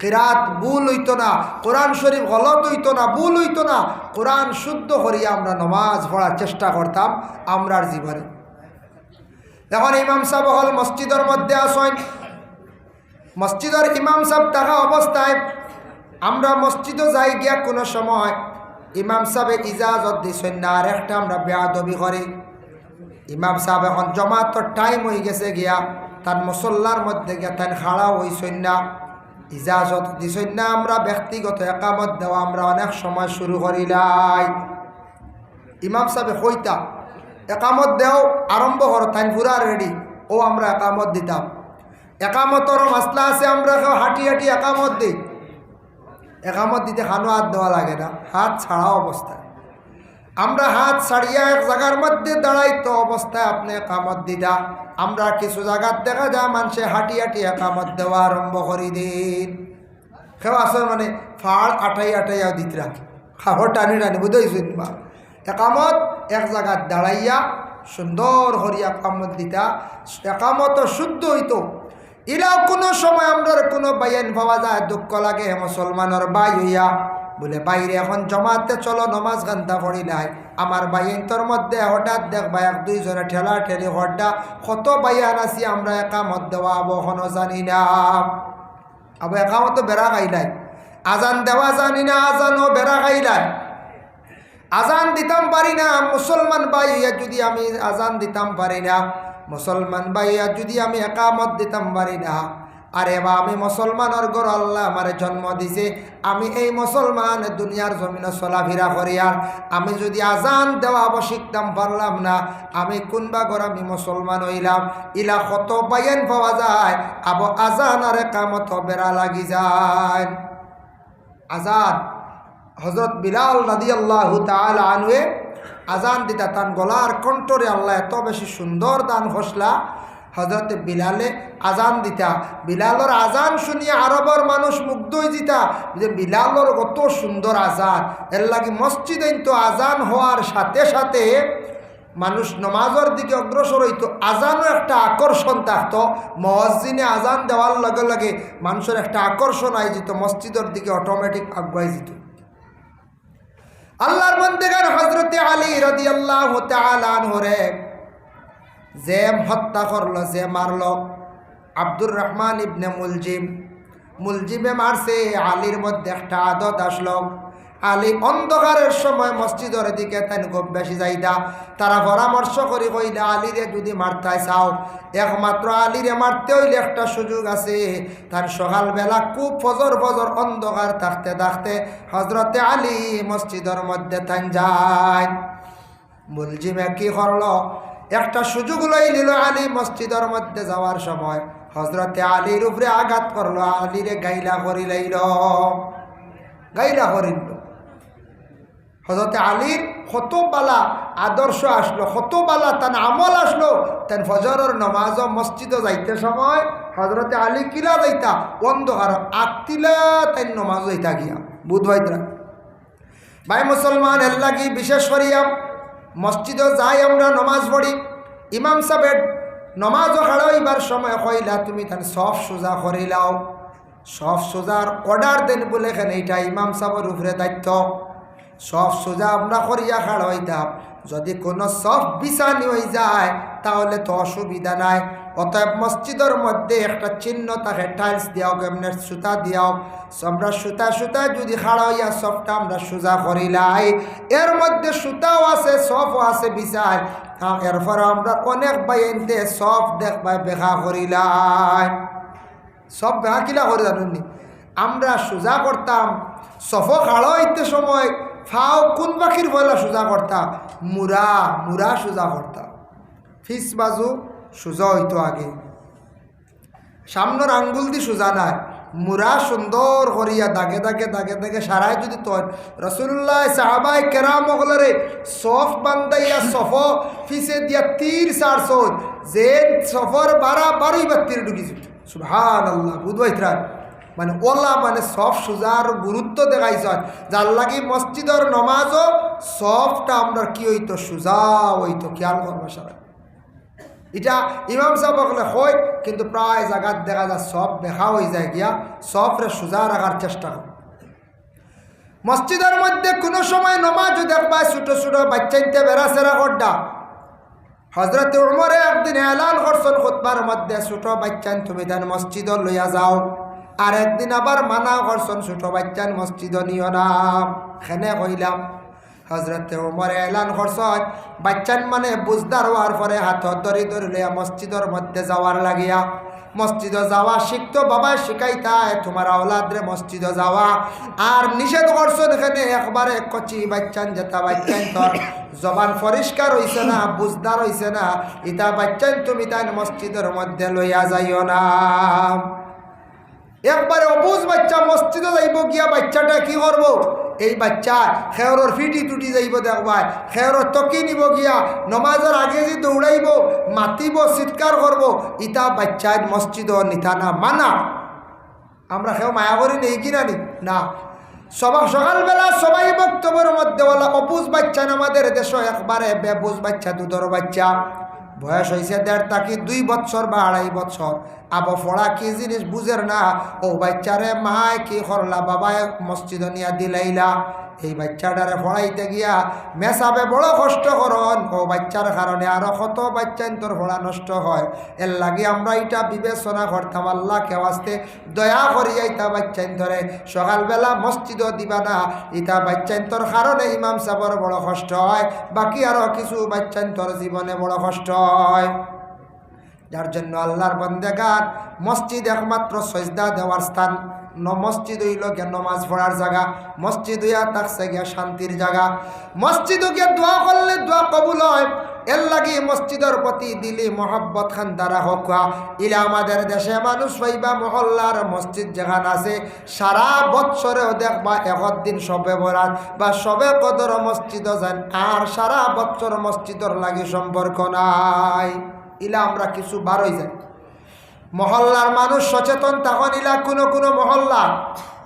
Speaker 1: কিরাত ভুল হইতো না, কোরআন শরীফ গলত হইতো না, ভুল হইতো না, কোরআন শুদ্ধ করিয়া আমরা নমাজ পড়ার চেষ্টা করতাম আমরার জীবনে। এখন ইমাম সাহেব হল মসজিদের মধ্যে আসেন, মসজিদের ইমাম সাহেব থাকা অবস্থায় আমরা মসজিদও যাই গিয়া কোনো সময় ইমাম সাহেব ইজাজত দিছেন না, আর একটা আমরা বেয়াদবি করি। ইমাম সাহেব এখন জমাতর টাইম হয়ে গেছে গিয়া তার মুসল্লার মধ্যে গিয়া তাই খাড়া হইছেন না, ইজাজত দিছেন না, আমরা ব্যক্তিগত একামত দেওয়া আমরা অনেক সময় শুরু করিলাই। ইমাম সাহেব কইতা একামত দেও আরম্ভ কর, তাই পুরা রেডি, ও আমরা একামত দিতাম। একামতর মাসলা আছে, আমরা হাঁটি হাঁটি একামত দিই, একামত দিতে খানো হাত দেওয়া লাগে না, হাত ছাড়া অবস্থায় আমরা হাত ছাড়িয়া এক জায়গার মধ্যে দাঁড়াইতো অবস্থায় আপনি একামত দিতা। আমরা কিছু জায়গার দেখা যায় মানুষে হাঁটি হাঁটি একামত দেওয়া আরম্ভ করি দিন, কেউ আসলে মানে ফাড় আটাইয়া দিতে রাখি, খাবার টানি টানি বুঝেছেন বা একামত এক জায়গার দাঁড়াইয়া সুন্দর হরিয়া একামত দিতা, একামত শুদ্ধ হইতো। এরাও কোনো সময় আমরা কোনো বাইন পাওয়া যায় দুঃখ লাগে মুসলমানের বাই হইয়া বলে বাইরে এখন জমাতে চলো নমাজ গান্তা পড়ি নাই, আমার বাইন্তর মধ্যে হঠাৎ দেখবা এক দুইজনে ঠেলা ঠেলি হঠাৎ কত বাইয়ান আছি আমরা একামত দেওয়া আবহনও জানি না, আবার একামত বেড়া খাইলাই, আজান দেওয়া জানি না, আজানও বেড়া খাইলাই, আজান দিতাম পারি না। মুসলমান ভাইয়া যদি আমি আজান দিতাম পারি না, মুসলমান ভাইয়া যদি আমি একামত দিতাম পারি না, আরে বা আমি মুসলমানের ঘর আল্লাহ আমার জন্ম দিছে, আমি এই মুসলমান দুনিয়ার জমিনে চলাফেরা করি, আর আমি যদি আজান দেওয়া শিখতাম পারলাম না, আমি কোনবা ঘর আমি মুসলমান হইলাম। ইলা কত বাইন পাওয়া যায়, আবো আজান আর একামত বেড়া লাগি যায়। আজান হজরত বিলাল রাদিয়াল্লাহু তাআলা আনহু আজান দিতা, তান গলার কণ্ঠরে আল্লাহ এত বেশি সুন্দর দান হসলা, হজরত বিলালে আজান দিতা, বিলালর আজান শুনিয়া আরবর মানুষ মুগ্ধ হয়ে দিতা যে বিলালর কত সুন্দর আজান। এর লাগে মসজিদে তো আজান হওয়ার সাথে সাথে মানুষ নমাজের দিকে অগ্রসর হইতো, আজানও একটা আকর্ষণ থাকতো, মুয়াজ্জিনে আজান দেওয়ার লগে লগে মানুষের একটা আকর্ষণ আই যেত, মসজিদের দিকে অটোমেটিক আগুয়াই যেত। আল্লাহর বান্দাগান হযরত আলী রাদিয়াল্লাহু তাআলা আনহুরে যে হত্যা করলো, যে মারলো, আব্দুর রহমান ইবনে মুলজিমে মারছে। আলীর মধ্যে একটা আদত আসলো, আলী অন্ধকারের সময় মসজিদের দিকে তাই খুব বেশি যাইতা, তারা পরামর্শ করি কইলা আলীরে যদি মারতে চাও একমাত্র আলীরে মারতে হইলে একটা সুযোগ আছে, তার সকালবেলা খুব ফজর অন্ধকার থাকতে থাকতে হজরতে আলী মসজিদের মধ্যে তাই যায়। মুলজিমে কি করলো, একটা সুযোগ লই নিল, আলী মসজিদের মধ্যে যাওয়ার সময় হজরতে আলীর উপরে আঘাত করলো, আলীরে গাইলা করি লাইল, গাইলা করিল। হজরতে আলীর কত বালা আদর্শ আসলো, কত বালা তান আমল আসলো, তান ফজরের নমাজ মসজিদে যাইতে সময় হজরতে আলী কিলা যাইতা অন্ধকার আকতিলা তাই নমাজ যাইতা গিয়া বুধবাইতরা। ভাই মুসলমান এর লাগি বিশেষ করিয়া মসজিদে যাই আমরা নমাজ পড়ি, ইমাম সাহেব নমাজও খাড়াইবার সময় কইলা তুমি তান সফ সোজা করিলাও, সফ সোজার অর্ডার দেন বলে এখানে এইটা ইমাম সাহেবের উপরে দায়িত্ব। সফ সোজা আমরা করিয়া খাড়াইতাম, যদি কোনো সফ বিছানি হয়ে যায় তাহলে তো অসুবিধা নাই। অতএব মসজিদের মধ্যে একটা চিহ্ন থাকে, টাইলস দিয়াও কেমনে সুতা দিয়াও, আমরা সুতা যদি খাড়াইয়া সফটা আমরা সোজা করিলাই, এর মধ্যে সুতাও আছে সফও আছে বিছাই, এরপর আমরা অনেক বাইনতে সফ দেখবাই বেখা করিলাই। সব বেখা কিলা করে জানুনি, আমরা সোজা করতাম সফ খাড়াইতে সময় ফাও কোন পাখির পয়লা সোজা করতাম, মুরা সোজা করতাম, ফিস বাজু সোজা হইতো আগে, সামনের আঙ্গুল দি সোজা নাই, মুরা সুন্দর করিয়া দাগে দাগে সারাই যদি তৈন রাসূলুল্লাহ সাহাবায়ে কেরাম ওগুলোরে সফ বান্ধাইয়া সফ ফিসে দিয়া তীর সারছন, যে সফর বারোই বাত্তির ঢুকিছে সুবহানাল্লাহ বুধবাইত্রান মানে ওলা মানে সব সুজার গুরুত্ব দেখাইছ যার লাগি মসজিদের নমাজও সবটা আমরা কি হইতো সুজা হইতো খেয়াল করবো সারা এটা ইমাম সাহেব বলে হয় কিন্তু প্রায় জায়গার দেখা যায় সব দেখা হয়ে যায় গিয়া সবরে সুজা রাখার চেষ্টা কর মসজিদের মধ্যে কোনো সময় নমাজও দেখবা ছোটো ছোটো বাচ্চাইতে বেড়াচেরা করডা হজরত উমরে একদিন এলান করছেন খুতবার মধ্যে ছোটো বাচ্চান তুমি দেন মসজিদ লইয়া যাও আর একদিন আবার মানা করছেন ছোটো বাচ্চান মসজিদ নিও না খেনে কইলাম হজরত উমরে এলান করছেন বাচ্চান মানে বুঝদার হওয়ার পরে হাত ধরি ধরি লইয়া মসজিদের মধ্যে যাওয়ার লাগিয়া মসজিদে যাওয়া শিখতো বাবা শিখাইতায় তোমার আওলাদরে মসজিদে যাওয়া আর নিষেধ করছেন এখানে একবারে কচি বাচ্চান যেটা বাচ্চান তোর জবান পরিষ্কার হইছে না বুঝদার হইছে না ইটা বাচ্চান তুমি তাই মসজিদের মধ্যে লইয়া যাইও না একবারে অবুজ বাচ্চা মসজিদে যাইব গিয়া বাচ্চাটা কি করব এই বাচ্চা খেয়রর ফিটি টুটি যাইব দেখবাই খেয়রর তকি নিব গিয়া নমাজের আগে যে দৌড়াইব মাতিব চিৎকার করব ইটা বাচ্চায় মসজিদ নিতানা মানা আমরা খেয়ে মায়া করি নেই কিনা নি না সকালবেলা সবাই বক্তব্যের মধ্যে বলা অবুজ বাচ্চা আমাদের দেশ একবারে বেবুজ বাচ্চা দুধর বাচ্চা বয়স হয়েছে 1.5 থেকে 2 বছর বা 2.5 বছর আবার পড়া কি জিনিস বুঝের না ও বাচ্চারে মায় কি করলা বাবায় মসজিদ নিয়া দিলাইলা এই বাচ্চাটারে পড়াইতে গিয়া মেসাবে বড় কষ্ট করন ও বাচ্চার কারণে আরো কত বাচ্চান তোর পড়া নষ্ট হয় এর লাগে আমরা এটা বিবেচনা করতাম আল্লাহ কেউ আসতে দয়া করিয়া ইটা বাচ্চান ধরে সকালবেলা মসজিদও দিবা না ইটা বাচ্চান তোর কারণে ইমাম সাহেবের বড় কষ্ট হয় বাকি আরো কিছু বাচ্চান তোর জীবনে বড় কষ্ট হয় যার জন্য আল্লাহর বান্দাগান মসজিদ একমাত্র সজদা দেওয়ার স্থান মসজিদ হইল গে নমাজ পড়ার জায়গা মসজিদ হইয়া থাকছে গিয়া শান্তির জায়গা মসজিদ গিয়ে দোয়া করলে দোয়া কবুল হয় এর লাগি মসজিদের প্রতি দিলি মহব্বত খান দ্বারা হোক ইলা আমাদের দেশে মানুষ হইবা মহল্লার মসজিদ যেখান আছে সারা বৎসরেও দেখবা একদিন সবে বরাত বা সবে কদর মসজিদ যান আর সারা বৎসর মসজিদের লাগি সম্পর্ক নাই ইলা আমরা কিছু বার হয়ে যাই মহল্লার মানুষ সচেতন তখন ইলা কোনো মহল্লা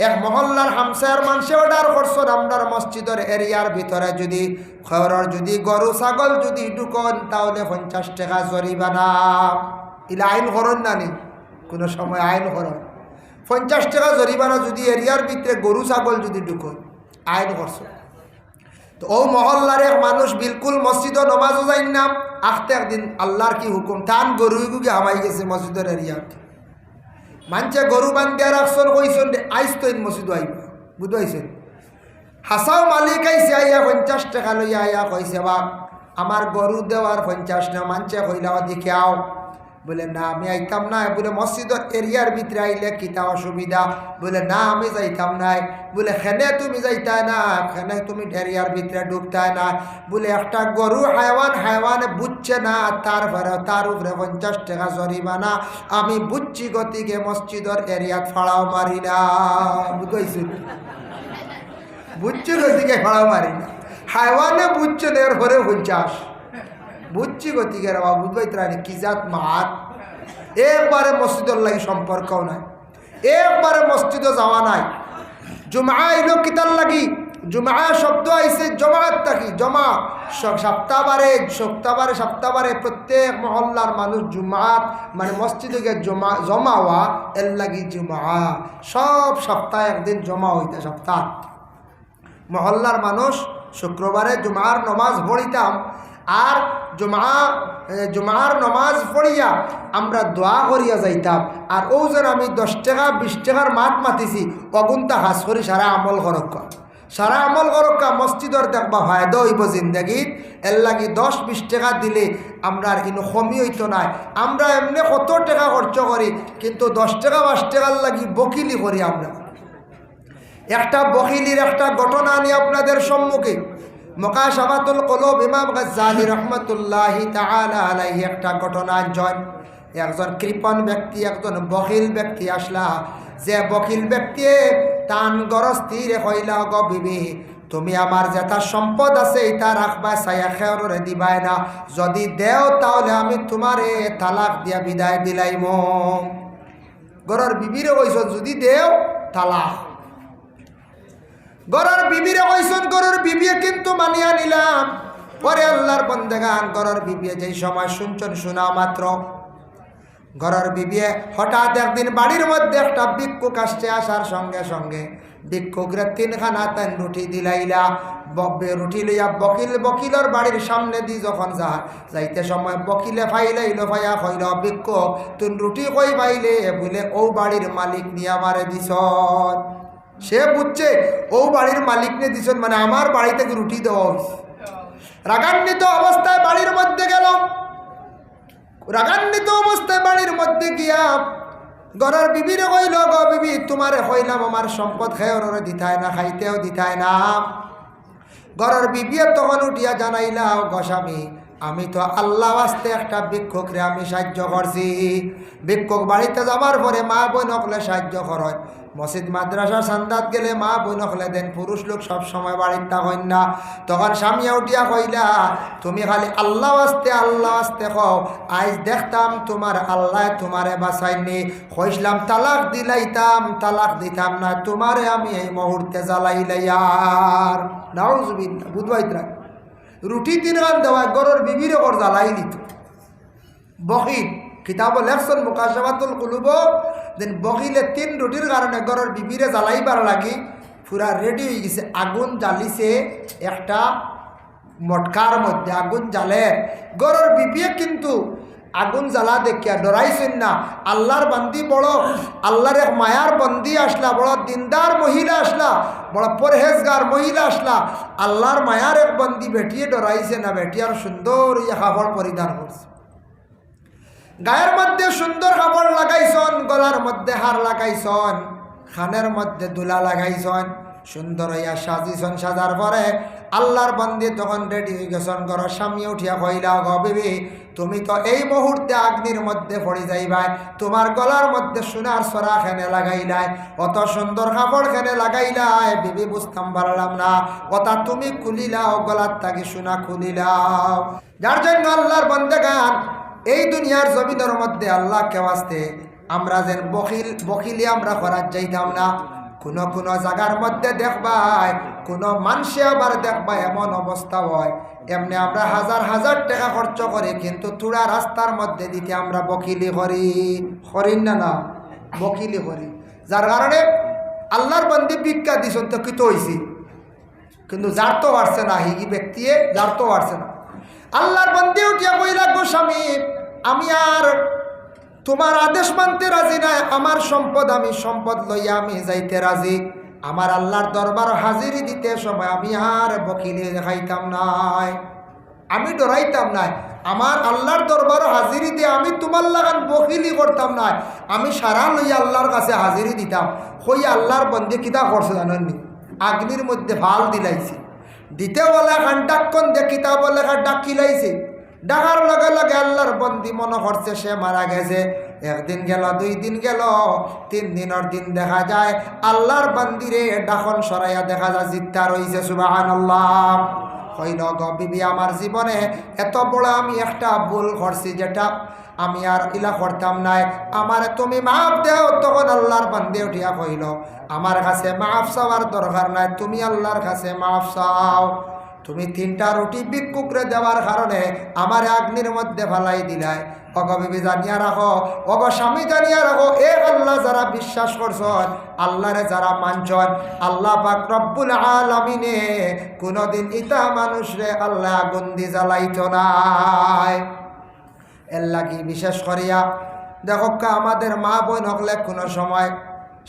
Speaker 1: এক মহল্লার হামসার মানুষে অর্ডার করছেন আমরার মসজিদের এরিয়ার ভিতরে যদি খবরের যদি গরু ছাগল যদি ঢুকন তাহলে 50 টাকা জরিমানা ইলা আইন করন না নি কোনো সময় আইন করন 50 টাকা জরিমানা যদি এরিয়ার ভিতরে গরু ছাগল যদি ঢুকন আইন করছে তো ও মহল্লার এক মানুষ বিলকুল মসজিদও নমাজও যাই না আখতে একদিন আল্লাহর কি হুকুম টান গরু গুগে হামাই গেছে মসজিদের এরিয়াত মানছে গরু বান্ধিয়া রাখছেন কইছেন আইস তো মসজিদ আইব বুঝাইছেন হাসাও মালিক আইসে আইয়া 50 টাকা লইয়া আইয়া কইছে বা আমার গরু দেওয়ার 50 না মানছে কইলা দেখে আও বলে না আমি আইতাম না বলে মসজিদের এরিয়ার ভিতরে আইলে কিতা অসুবিধা বলে না আমি যাইতাম নাই বলে খেনে তুমি যাইতা না খেনে তুমি এরিয়ার ভিতরে ঢুকতাই না বলে একটা গরু হাইওয়ানে বুঝছে না তার উপরে 50 টাকা জরিমানা আমি বুঝছি গতিকে মসজিদের এরিয়াত ফাড়াও মারি না বুঝাইছি বুঝছি গতিকে ফাড়াও মারি না হাইওয়ানে বুঝছে এর ঘরে 50 বুঝছি গতিকে রা বুঝবাইতে কি জাত মাত একবারে মসজিদের লাগি সম্পর্কও নাই একবারে মসজিদে যাওয়া নাই জুমা আইলো কিতার লাগি জুমা শব্দ আইছে জমাত থাকি জমা সপ্তাহবারে প্রত্যেক মহল্লার মানুষ জুমাত মানে মসজিদে গিয়ে জমা হওয়া এর লাগি জুমা সব সপ্তাহে একদিন জমা হইতে সপ্তাহ মহল্লার মানুষ শুক্রবারে জুমার নমাজ পড়িতাম আর জুমার নমাজ পড়িয়া আমরা দোয়া করিয়া যাইতাম আর ও যেন আমি 10 টাকা 20 টাকার মাত মাতিছি অগুনটা হাস করি সারা আমল করক্কা মসজিদর দেখবা ফায়দা হইব জিন্দগিত এর লাগি 10-20 টাকা দিলে আমরা ইনো কমি হইতো নাই আমরা এমনি কত টাকা খরচ করি কিন্তু 10 টাকা 5 টাকার লাগি বকিলি করি আমরা একটা বকিলির একটা ঘটনা নিয়ে আপনাদের সম্মুখে মুকাশাফাতুল কুলুব ইমাম গাজ্জালী রাহমাতুল্লাহি তাআলা আলাইহি একটা ঘটনা জয় একজন কৃপণ ব্যক্তি একজন বখিল ব্যক্তি আসলা যে বখিল ব্যক্তি তান গরস্তিরে কইলা গো বিবি তুমি আমার যেটা সম্পদ আছে এটা রাখবা, ছায়া খেয়রে দিবাই না। যদি দেও তাহলে আমি তোমারে তালাক দিয়া বিদায় দিলাইম। ঘরের বিবিরে কইছন যদি দেও তালাক। ঘরের বিবিরে কইছন, ঘরের বিবিয়ে কিন্তু মানিয়া নিলাম। পরে আল্লাহর বন্দেগান ঘরের বিবিয়ে যেই সময় শুনছেন, শোনা মাত্র ঘরের বিবিয়ে হঠাৎ একদিন বাড়ির মধ্যে একটা ভিক্ষুক আসছে। আসার সঙ্গে সঙ্গে ভিক্ষুকরে 3খানা তান রুটি দিলাইলা। রুটি লইয়া বকিলের বাড়ির সামনে দি যখন যাইতে সময় বকিলে ফাইলাইল, ফাইয়া কইল, ভিক্ষুক তুই রুটি কই পাইলে? বলে ও বাড়ির মালিক নিয়ে আমারে দিছ। সে বুঝছে ও বাড়ির মালিক নিয়ে দিছ, মানে আমার বাড়ি থেকে রুটি দেওয়া হয়েছে। রাগান্বিত অবস্থায় বাড়ির মধ্যে গেল। রাগান্বিত অবস্থায় বাড়ির মধ্যে গিয়া ঘরের বিবিরে কইল, গো বিবি তোমারে কইলাম আমার সম্পদ খেয়রে দিতায় না, খাইতেও দিতায় না। ঘরের বিবিয়ে তখন উঠিয়া জানাইলা, গো স্বামী আমি তো আল্লাহ আস্তে একটা ভিক্ষুকরে আমি সাহায্য করছি। ভিক্ষুক বাড়িতে যাবার পরে মা বোন হকলে সাহায্য করেন। মসজিদ মাদ্রাসা সান্দাত গেলে মা বোন হকলে দেন, পুরুষ লোক সবসময় বাড়ির থাকেন না। তখন স্বামীয়া উঠিয়া কইলা, তুমি খালি আল্লাহ আস্তে কও, আজ দেখতাম তোমার আল্লাহ তোমারে বাঁচাইনি। কইসলাম তালাক দিলাইতাম, তালাক দিতাম না, তোমারে আমি এই মুহূর্তে জ্বালাইলাই। আর নাউজুবিল্লাহ, বুধবাইতরা রুটি 3খান দেওয়া গরুর বিবির ওপর জ্বালাই দিত। বকিল কিতাব লেখছেন মুকাশাফাতুল কুলুব, দেন বকিলে 3 রুটির কারণে গরুর বিবিরে জ্বালাইবার লাগি পুরা রেডি হয়ে গেছে। আগুন জ্বালিছে একটা মটকার মধ্যে, আগুন জ্বালে। গরুর বিবিয়ে কিন্তু আগুন জ্বালা দেখিয়া ডরাইছেন না। আল্লাহর বান্দি, বড় আল্লাহর এক মায়ার বন্দি আসলা, বড় দিনদার মহিলা আসলা, বড় পরহেজগার মহিলা আসলা। আল্লাহর মায়ার এক বন্দি বেটিয়ে ডরাইছে না, বেটিয়ার সুন্দর ইয়ে কাপড় পরিধান করছে, গায়ের মধ্যে সুন্দর কাপড় লাগাইছন, গলার মধ্যে হার লাগাইছন, খানের মধ্যে দুলা লাগাইছন, সুন্দর হইয়া সাজিছন। সাজার পরে আল্লাহর বন্দি তখন রেডি হয়ে গেছন। ঘরের স্বামী উঠিয়া কইলা, গো বিবি তুমি তো এই মুহূর্তে আগ্নির মধ্যে পড়ে যাইবাই। তোমার গলার মধ্যে সোনার সরা খেনে লাগাইলাই, অত সুন্দর কাপড় খেনে লাগাইলাই, বিবি বুঝতাম পারলাম না। কথা তুমি খুলিলাও, গলার তাকে সোনা খুলিলাও। যার জন্য আল্লাহর বন্দেগান এই দুনিয়ার জমিনের মধ্যে আল্লাহ কে আসতে আমরা যেন বকিলি আমরা করার যাইতাম না। কোনো জায়গার মধ্যে দেখবাই, কোনো মানুষে আবার দেখবা এমন অবস্থা হয়, এমনি আমরা হাজার টাকা খরচ করি, কিন্তু থোড়া রাস্তার মধ্যে দিতে আমরা বকিলি করি না, বকিলি করি। যার কারণে আল্লাহর বন্দি ভিক্ষা দিছেন তো কি তো হয়েছি, কিন্তু যার তো পারছে না, হিগি ব্যক্তি যার তো পারছে না। আল্লাহর বন্দি উঠিয়া কইলা, গো স্বামী আমি আর তোমার আদেশ মানতে রাজি নাই। আমার সম্পদ, আমি সম্পদ লইয়া আমি যাইতে রাজি। আমার আল্লাহর দরবার হাজিরি দিতে সময় আমি আর বকিলে দেখাইতাম নাই, আমি ডরাইতাম নাই। আমার আল্লাহর দরবার হাজিরি দিয়ে আমি তোমার লাগান বকিলি করতাম নাই, আমি সারা লইয়া আল্লাহর কাছে হাজিরি দিতাম। হই আল্লাহর বন্দি কিতা করছে জানেননি, আগ্নির মধ্যে ভাল দিলাইছে। দিতে বলে খান ডাক্কন দিয়ে কিতা বলে খান ডাক খিলাইছে। ডাকার লগে লগে আল্লাহর বন্দি মনে করছে সে মারা গেছে। একদিন গেল, 2 দিন গেল, 3 দিনের দিন দেখা যায় আল্লাহর বান্দিরে ডাকন সরাইয়া দেখা যায় জিত্তা রইছে। সুবহানাল্লাহ। কইল, গো বিবি আমার জীবনে এত বড় আমি একটা ভুল করছি, যেটা আমি আর ইলা করতাম নাই, আমার তুমি মাফ দেও। তখন আল্লাহর বান্দি উঠিয়া কইল, আমার কাছে মাফ চাওয়ার দরকার নাই, তুমি আল্লাহর কাছে মাফ চাও। তুমি 3টা রুটি ভিক্ষুকরে দেওয়ার কারণে আমার আগ্নির মধ্যে ফালাই দিলাই। ওগো বিবি জানিয়া রাখো, ওগো স্বামী জানিয়া রাখো, এ আল্লাহ যারা বিশ্বাস করছন, আল্লাহরে যারা মানছন, আল্লাহ পাক রব্বুল আলামিনে কোনদিন ইতা মানুষরে আল্লাহ আগুন দি জ্বালাইত নাই। এর লাগি বিশেষ করিয়া দেখো আমাদের মা বোন হকলে কোনো সময়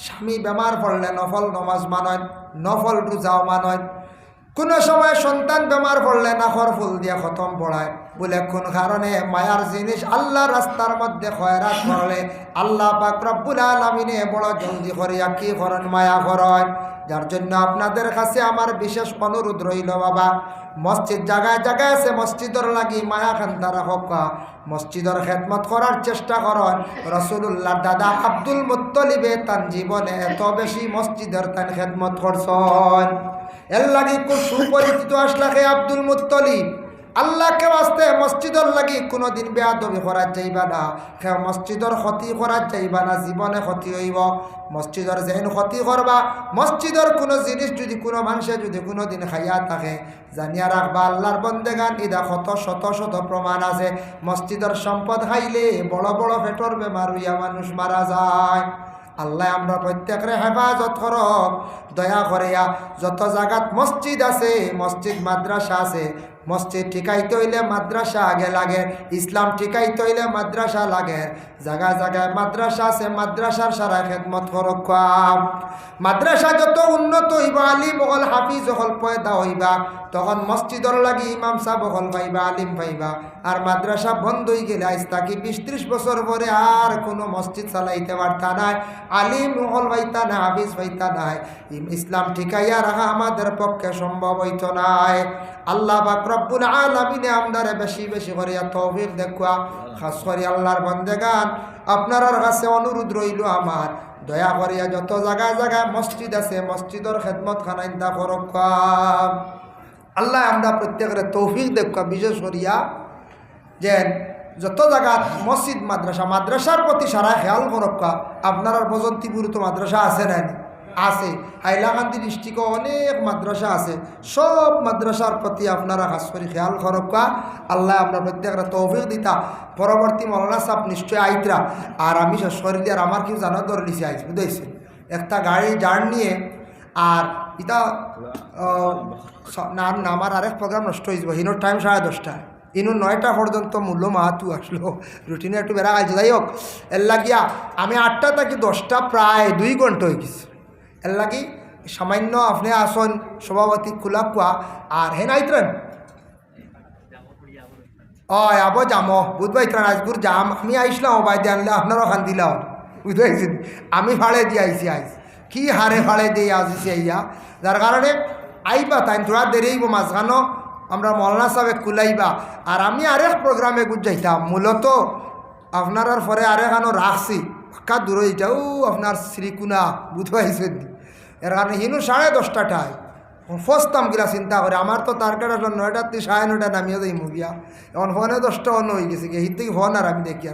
Speaker 1: স্বামী বেমার পড়লে নফল নমাজ মানন, নফল রোজাও মানন। কোনো সময় সন্তান বেমার পড়লে নাখর ফুল দিয়ে খতম পড়ায়, বলে কোন কারণে মায়ার জিনিস আল্লাহ রাস্তার মধ্যে খয়রাত করলে আল্লাহ পাক রব্বুল আলামিনে বড় জলদি করিয়া কি করেন, মায়া করেন। যার জন্য আপনাদের কাছে আমার বিশেষ অনুরোধ রইল, বাবা মসজিদ জায়গায় জায়গায় আছে, মসজিদের লাগি মায়া খান্তা রাখক, মসজিদের খেদমত করার চেষ্টা করেন। রাসূলুল্লাহ দাদা আব্দুল মুত্তালিবে তার জীবনে এত বেশি মসজিদের তান খেদমত করছেন। এর লাগি খুব সুপরিচিত আসলাকে আব্দুল মুত্তলিব আল্লাহকে বাস্তে মসজিদর লাগি কোনোদিন বেয়াদবি করার যাইবা না, কেউ মসজিদর ক্ষতি করার যাইবা না, জীবনে ক্ষতি হইব। মসজিদর যেন ক্ষতি করবা, মসজিদর কোনো জিনিস যদি কোনো মানুষে যদি কোনো দিন খাইয়া থাকে, জানিয়া রাখবা আল্লাহর বন্দেগান ইদা শত শত শত প্রমাণ আছে মসজিদর সম্পদ খাইলে বড় বড় পেটর বেমার হইয়া মানুষ মারা যায়। আল্লাহ আমরা প্রত্যেকরে হেফাজত করক দয়া করিয়া। যত জায়গাত মসজিদ আছে, মসজিদ মাদ্রাসা আছে, মসজিদ ঠিকাইতে হইলে মাদ্রাসা আগে লাগে, ইসলাম ঠিকাইতে হইলে মাদ্রাসা লাগে। জায়গায় জায়গায় মাদ্রাসা আছে, মাদ্রাসার সারা খেদমত করক। মাদ্রাসা যত উন্নত হইবা, আলিম হল হাফিজ হল পয়দা হইবা, তখন মসজিদর লাগি ইমাম সাহেব হল পাইবা, আলিম পাইবা। আর মাদ্রাসা বন্ধ হয়ে গেলে আজ তাকি 20-30 বছর পরে আর কোনো মসজিদ চালাইতে পারতা নাই, আলিম হল পাইতা না, হাফিজ পাইতা নাই। ইসলাম ঠিকাইয়া রাখা আমাদের পক্ষে সম্ভব হইত নাই। আল্লাহ পাক রব্বুল আলামিনে আমদারে বেশি বেশি করিয়া তৌফিক দেখুয়া। খাস করি আল্লাহর বন্দেগান আপনার কাছে অনুরোধ রইল আমার, দয়া করিয়া যত জায়গায় জায়গায় মসজিদ আছে মসজিদর খেদমত খানাইন্দা করক। আল্লাহ আমরা প্রত্যেকের তৌফিক দেখুয়া। বিশেষ করিয়া যে যত জায়গা মসজিদ মাদ্রাসা, মাদ্রাসার প্রতি সারা খেয়াল করক। আপনার বজন্তিপুর তো মাদ্রাসা আছে না? আছে। হাইলাকান্দি ডিস্ট্রিক্টে অনেক মাদ্রাসা আছে, সব মাদ্রাসার প্রতি আপনারা খাস করে খেয়াল করক। আল্লাহ আমরা প্রত্যেকটা তৌফিক দিতা। পরবর্তী মৌলানা সাহেব নিশ্চয় আইতরা। আর আমি শেষ করে দিয়ে আর আমার কেউ জানার দর লিখে আইস বুঝেছি একটা গাড়ি জার্ন নিয়ে। আর এটা আমার আরেক প্রোগ্রাম নষ্ট হয়ে যাব, হিনোর টাইম 10:30, ইনু 9টা পর্যন্ত মূল্য মাহাতু আসলো, রুটিনে একটু বেড়া আছে। যাই হোক, এর লাগিয়া আমি 8টা থেকে 10টা প্রায় 2 ঘন্টা হয়ে গেছি। এর লাগি সামান্য আপনি আসন সভাপতি খোলা কুয়া আর হেন আইতরেন আবো যাম বুধবাইতরান আজগুর যাম। আমি আইসলাম বাইদে আনলে আপনারও খান দিলাম বুঝতে আমি ভাড়ে দিয়ে আইসি কি হারে ভাড়ে দিয়ে আসিছি আইয়া, যার কারণে আইবা তাই তোরা দেরি আইব মাঝখানো আমরা মৌলানা সাহেব কুলাইবা। আর আমি আরেক প্রোগ্রামে গুজাইতাম মূলত আপনার পরে আরেকখানো রাখছি ফাঁকা দূর যাও আপনার শ্রীকুনা বুঝতে পাইছেন। এর কারণে হিনু 10:30টায় ফসতাম গিলা চিন্তা করে। আমার তো তার কাটা 9টার থেকে 9:30 নামিয়ে যাই মুগিয়া, এখন ফোনে 10টা অন্য হয়ে গেছে গিয়ে হির থেকে ফোন আর আমি দেখি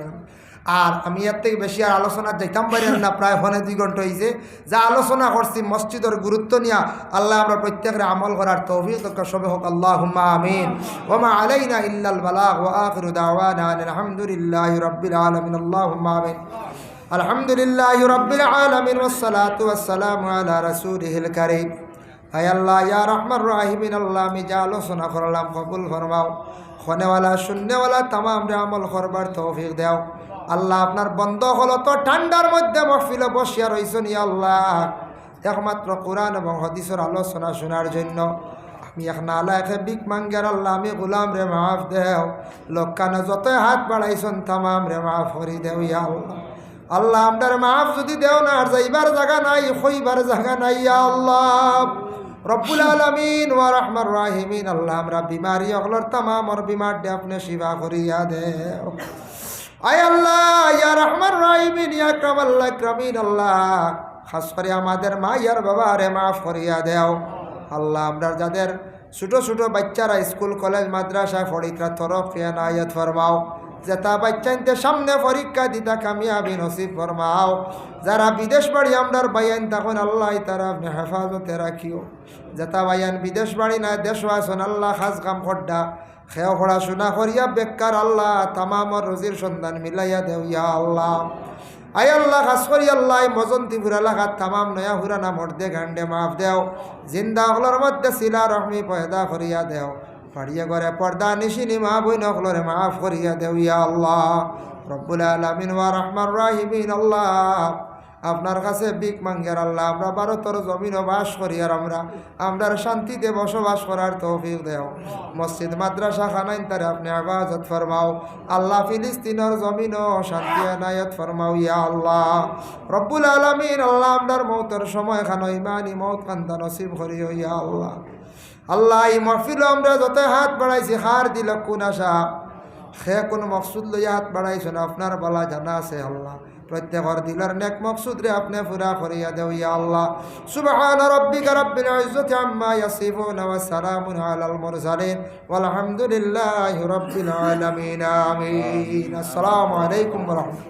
Speaker 1: আর আমি এর থেকে বেশি আর আলোচনা যাইতাম পারি না। প্রায় ফোনে 2 ঘন্টা হয়েছে যা আলোচনা করছি মসজিদের গুরুত্ব নিয়ে। আল্লাহ আমরা প্রত্যেকের আমল করার তৌফিক সবে হোক, আল্লাহুম্মা আমিন। ওমা আলাইনা ইল্লাল বালাগ ওয়া আখিরু দাওয়ানা আলহামদুলিল্লাহি রাব্বিল আলামিন। আল্লাহুম্মা আমিন। আলহামদুলিল্লাহি রাব্বিল আলামিন ওয়াসসালাতু ওয়াসসালামু আলা রাসূলিহিল কারীম। হায় আল্লাহ ইয়া রহমান রাহিমিন, আল্লাহ আমি যা আলোচনা করলাম কবুল ফরমাও। খনেওয়ালা শূন্যওয়ালা তামাম রে আমল করবার তৌফিক দাও। আল্লাহ আপনার বন্ধ হলো তো ঠান্ডার মধ্যে মহফিলে বসিয়া রইছেন ইয়া আল্লাহ, একমাত্র কোরআন এবং হাদিসের আলোচনা শোনার জন্য। আমি এক নালায়কে বিক মাঙ্গের আল্লাহ আমি গোলাম রে মাফ দেও। লোকানে যতই হাত বাড়াইছেন তামাম রে মাফ করি দেও ইয়া আল্লাহ। আল্লাহ আপনার মাফ যদি দেও না আর যাইবার জায়গা নাই, হইবার জায়গা নাই ইয়া আল্লাহ রব্বুল আলামিন ওয়া রহমান রাহিমিন। আল্লাহ আমরা বিমারি অগলর তামামর বিমার দে আপনি শিবা করিয়া দেও। আয় আল্লাহ ইয়া রহমান রাহিমিন ইয়া আকরামাল আকরামিন। আল্লাহ খাস করে আমাদের মা ইয়ার বাবা রে মাফ করিয়া দেও। আল্লাহ আমরা যাদের ছোটো ছোটো বাচ্চারা স্কুল কলেজ মাদ্রাসায় পড়িতরা তরফ এনায়েত ফরমাও। যেটা বাচ্চাইতে সামনে পরীক্ষা দিতা কামিয়াবি নসিব ফরমাও। যারা বিদেশ বাড়ি আমরার বাইন তখন আল্লাহ তারা আপনি হেফাজতে রাখিও। যেটা বাইন বিদেশ বাড়ি না দেশ আসন আল্লাহ খাস কাম করডা খেয়ে পড়াশোনা করিয়া বেকার আল্লাহ তামামর রোজির সন্ধান মিলাইয়া দেও ইয়া আল্লাহ। আয় আল্লাহ খাস করি আল্লাহ মজন্তিপুর এলাকার তামাম নয়া হুরানা মর্দে গান্ডে মাফ দেও। জিন্দা হলর মধ্যে শিলা রহমি পয়দা করিয়া দেও। পাড়িয়া করে পর্দা নিশিনি মা বই নকলরে মাফ করিয়া দেও ইয়া আল্লাহ রব্বুল আলামিন ওয়া রহমান রাহিমিন। আল্লাহ আপনার কাছে বিক মাঙ্গের আল্লাহ আমরা ভারতের জমিনও বাস করি আর আমরা শান্তিতে বসবাস করার তৌফিক দেও। মসজিদ মাদ্রাসা খানাইন তারে আপনি ইবাদত ফরমাও। আল্লাহ ফিলিস্তিনের জমিনও শান্তি এনায়েত ফরমাও ইয়া আল্লাহ রব্বুল আলামিন। আল্লাহ আপনার মৌতের সময় খানো ইমানি মৌত কান্দা নসিব করিও ইয়া আল্লাহ। আল্লাহ এই মহফিল আমরা যত হাত বাড়াইছি হার দিল কোন আশা সে কোন মকসুদ লইয়া হাত বাড়াইছেন আপনার বলা জানা আছে। আল্লাহ প্রত্যেকর দিলের নেক মকসুদ রে আপনি পুরা করিয়া দেও ইয়া আল্লাহ। সুবহান রাব্বিকা রাব্বিল ইজ্জাতি আম্মা ইয়াসিফুন ওয়া সালামুন আলাল মুরসালিন ওয়ালহামদুলিল্লাহি রাব্বিল আলামিন আমিন। আসসালামু আলাইকুম ওয়া রাহমাতুল্লাহ।